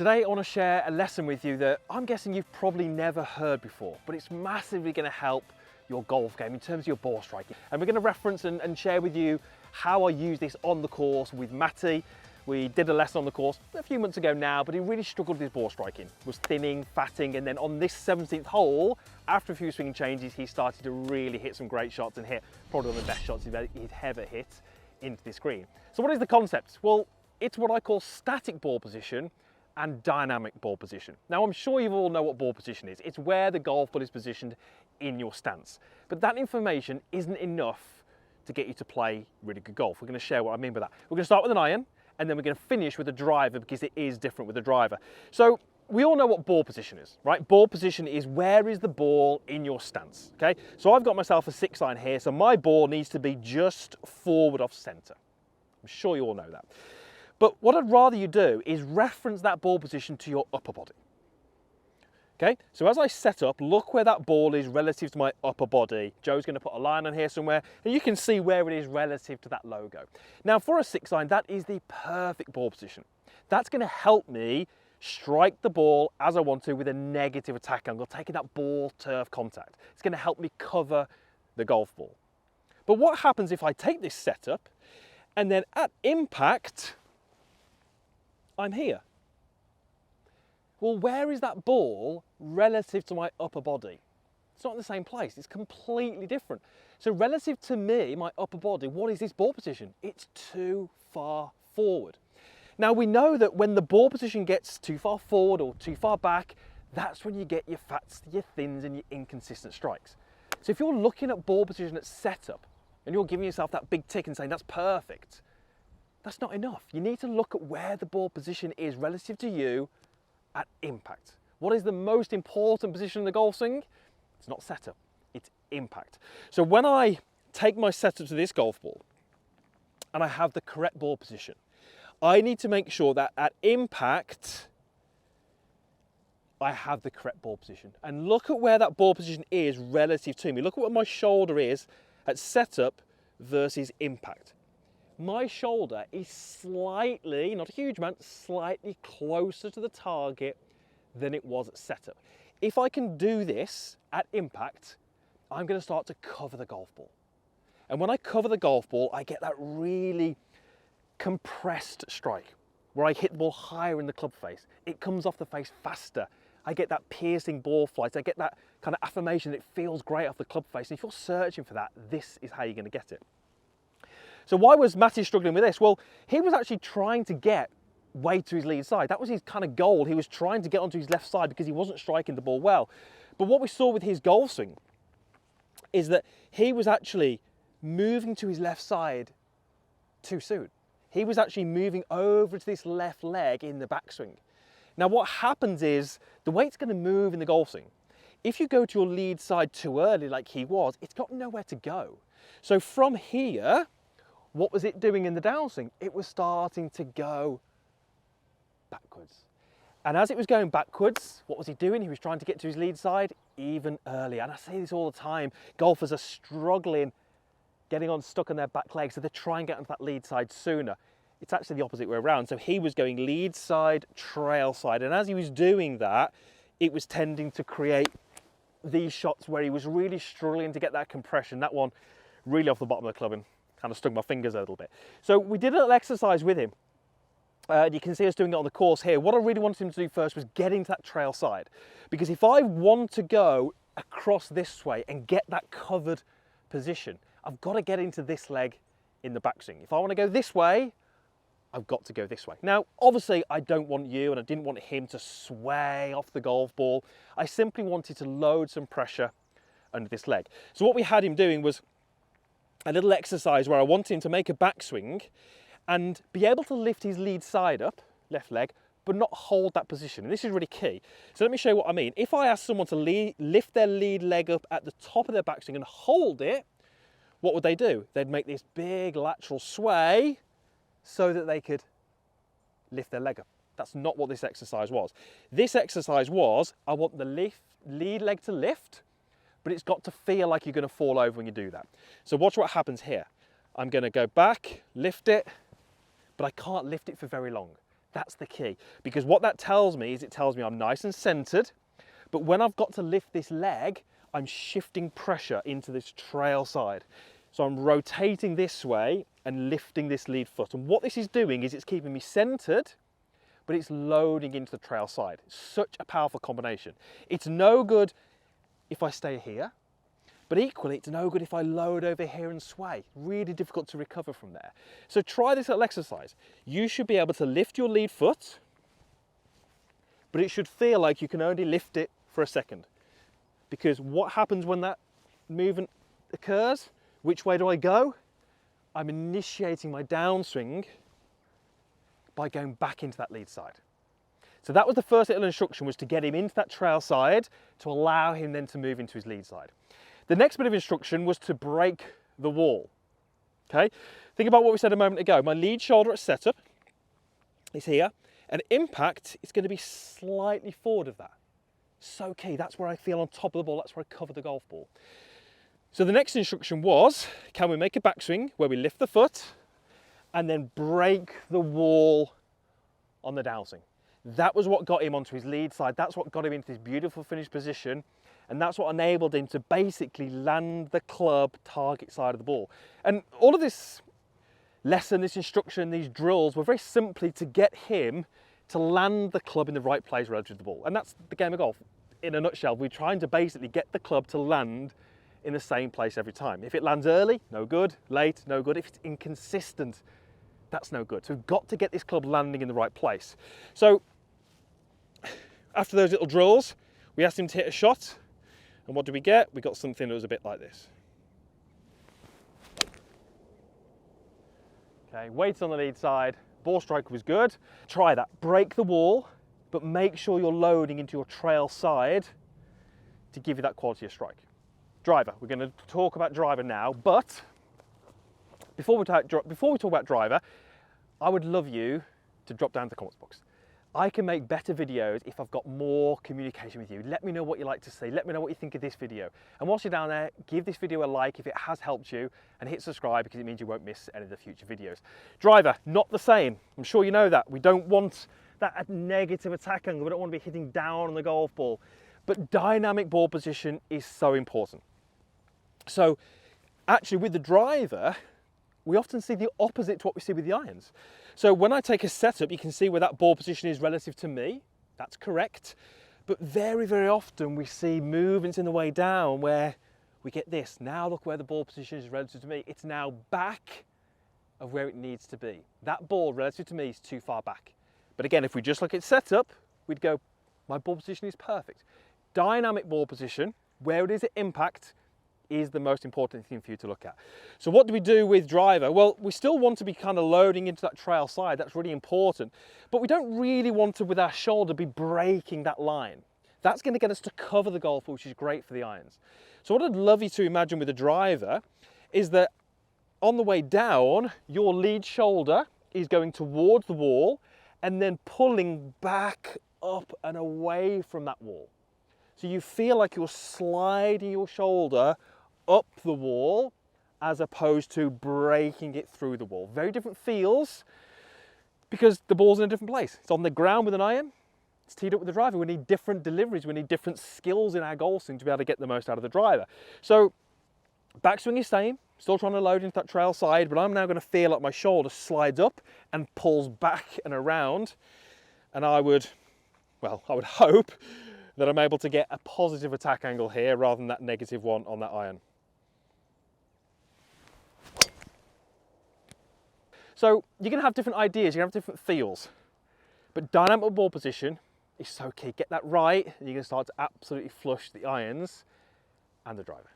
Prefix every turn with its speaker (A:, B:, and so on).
A: Today I want to share a lesson with you that I'm guessing you've probably never heard before, but it's massively going to help your golf game in terms of your ball striking. And we're going to reference and share with you how I use this on the course with Matty. We did a lesson on the course a few months ago now, but he really struggled with his ball striking, was thinning, fatting, and then on this 17th hole, after a few swing changes, he started to really hit some great shots and hit probably one of the best shots he'd ever hit into this green. So what is the concept? Well, it's what I call static ball position and dynamic ball position. Now, I'm sure you all know what ball position is. It's where the golf ball is positioned in your stance. But that information isn't enough to get you to play really good golf. We're going to share what I mean by that. We're going to start with an iron, and then we're going to finish with a driver because it is different with a driver. So we all know what ball position is, right? Ball position is where is the ball in your stance, okay? So I've got myself a 6-iron here, so my ball needs to be just forward off center. I'm sure you all know that. But what I'd rather you do is reference that ball position to your upper body. Okay, so as I set up, look where that ball is relative to my upper body. Joe's going to put a line on here somewhere, and you can see where it is relative to that logo. Now, for a 6-iron, that is the perfect ball position. That's going to help me strike the ball as I want to with a negative attack angle, taking that ball turf contact. It's going to help me cover the golf ball. But what happens if I take this setup, and then at impact, I'm here? Well, where is that ball relative to my upper body? It's not in the same place, it's completely different. So relative to me, my upper body, what is this ball position? It's too far forward. Now we know that when the ball position gets too far forward or too far back, that's when you get your fats, your thins and your inconsistent strikes. So if you're looking at ball position at setup and you're giving yourself that big tick and saying that's perfect, that's not enough. You need to look at where the ball position is relative to you at impact. What is the most important position in the golf swing? It's not setup, it's impact. So when I take my setup to this golf ball and I have the correct ball position, I need to make sure that at impact, I have the correct ball position. And look at where that ball position is relative to me. Look at what my shoulder is at setup versus impact. My shoulder is slightly, not a huge amount, slightly closer to the target than it was at setup. If I can do this at impact, I'm going to start to cover the golf ball. And when I cover the golf ball, I get that really compressed strike where I hit the ball higher in the club face. It comes off the face faster. I get that piercing ball flight. I get that kind of affirmation that it feels great off the club face. And if you're searching for that, this is how you're going to get it. So why was Matty struggling with this? Well, he was actually trying to get way to his lead side. That was his kind of goal. He was trying to get onto his left side because he wasn't striking the ball well. But what we saw with his golf swing is that he was actually moving to his left side too soon. He was actually moving over to this left leg in the backswing. Now what happens is the way it's going to move in the golf swing, if you go to your lead side too early like he was, it's got nowhere to go. So from here, what was it doing in the downswing? It was starting to go backwards. And as it was going backwards, what was he doing? He was trying to get to his lead side even earlier. And I say this all the time, golfers are struggling getting stuck on their back leg, so they try and get onto that lead side sooner. It's actually the opposite way around. So he was going lead side, trail side. And as he was doing that, it was tending to create these shots where he was really struggling to get that compression. That one really off the bottom of the club and kind of stung my fingers a little bit. So we did a little exercise with him. You can see us doing it on the course here. What I really wanted him to do first was get into that trail side. Because if I want to go across this way and get that covered position, I've got to get into this leg in the backswing. If I want to go this way, I've got to go this way. Now, obviously, I don't want you and I didn't want him to sway off the golf ball. I simply wanted to load some pressure under this leg. So what we had him doing was a little exercise where I wanted him to make a backswing and be able to lift his lead side up, left leg, but not hold that position. And this is really key. So let me show you what I mean. If I ask someone to lift their lead leg up at the top of their backswing and hold it, what would they do? They'd make this big lateral sway so that they could lift their leg up. That's not what this exercise was. This exercise was, I want the lead leg to lift, but it's got to feel like you're going to fall over when you do that. So watch what happens here. I'm going to go back, lift it, but I can't lift it for very long. That's the key, because what that tells me is it tells me I'm nice and centered, but when I've got to lift this leg, I'm shifting pressure into this trail side. So I'm rotating this way and lifting this lead foot. And what this is doing is it's keeping me centered, but it's loading into the trail side. Such a powerful combination. It's no good if I stay here, but equally it's no good if I load over here and sway. Really difficult to recover from there. So try this little exercise. You should be able to lift your lead foot, but it should feel like you can only lift it for a second. Because what happens when that movement occurs? Which way do I go? I'm initiating my downswing by going back into that lead side. So that was the first little instruction, was to get him into that trail side to allow him then to move into his lead side. The next bit of instruction was to break the wall. Okay, think about what we said a moment ago. My lead shoulder at setup is here, and impact is going to be slightly forward of that. So key, that's where I feel on top of the ball, that's where I cover the golf ball. So the next instruction was, can we make a backswing where we lift the foot and then break the wall on the downswing? That was what got him onto his lead side. That's what got him into this beautiful finished position. And that's what enabled him to basically land the club target side of the ball. And all of this lesson, this instruction, these drills were very simply to get him to land the club in the right place relative to the ball. And that's the game of golf. In a nutshell, we're trying to basically get the club to land in the same place every time. If it lands early, no good. Late, no good. If it's inconsistent, that's no good. So we've got to get this club landing in the right place. So after those little drills, we asked him to hit a shot. And what did we get? We got something that was a bit like this. Okay, weights on the lead side. Ball strike was good. Try that. Break the wall, but make sure you're loading into your trail side to give you that quality of strike. Driver. We're going to talk about driver now, but before we talk about driver, I would love you to drop down to the comments box. I can make better videos if I've got more communication with you. Let me know what you like to see. Let me know what you think of this video. And whilst you're down there, give this video a like if it has helped you, and hit subscribe because it means you won't miss any of the future videos. Driver, not the same. I'm sure you know that. We don't want that negative attack angle. We don't want to be hitting down on the golf ball. But dynamic ball position is so important. So actually with the driver, we often see the opposite to what we see with the irons. So when I take a setup, you can see where that ball position is relative to me. That's correct. But very, very often we see movements in the way down where we get this. Now look where the ball position is relative to me. It's now back of where it needs to be. That ball relative to me is too far back. But again, if we just look at setup, we'd go, my ball position is perfect. Dynamic ball position, where it is at impact, is the most important thing for you to look at. So what do we do with driver? Well, we still want to be kind of loading into that trail side. That's really important. But we don't really want to, with our shoulder, be breaking that line. That's going to get us to cover the golf, which is great for the irons. So what I'd love you to imagine with the driver is that on the way down, your lead shoulder is going towards the wall and then pulling back up and away from that wall. So you feel like you're sliding your shoulder up the wall as opposed to breaking it through the wall. Very different feels because the ball's in a different place. It's on the ground with an iron, it's teed up with the driver. We need different deliveries, we need different skills in our golf swing to be able to get the most out of the driver. So backswing is same, still trying to load into that trail side, but I'm now going to feel like my shoulder slides up and pulls back and around, and I would hope that I'm able to get a positive attack angle here rather than that negative one on that iron. So you're going to have different ideas, you're going to have different feels, but dynamic ball position is so key. Get that right and you're going to start to absolutely flush the irons and the driver.